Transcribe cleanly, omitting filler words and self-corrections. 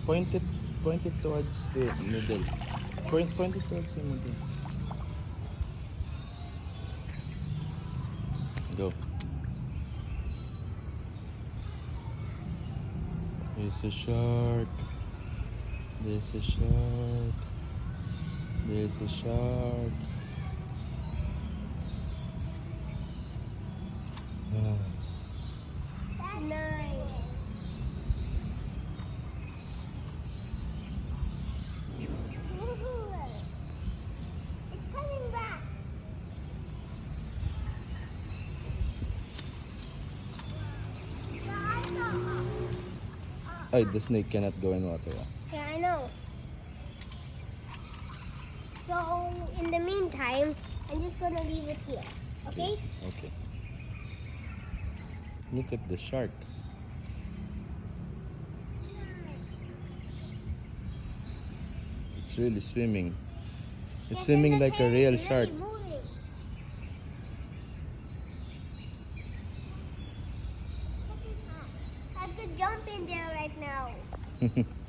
Point it, point it towards the middle. Point it towards the middle. Go. There's a shark. There's a shark. There's a shark. Ah. That's nice. It's coming back. Ay, the snake cannot go in water. Yeah, I know. So, in the meantime, I'm just gonna leave it here. Okay? Okay. Look at the shark. It's really swimming. It's Yes, swimming and the like a tail real is shark. really moving. I could jump in there right now.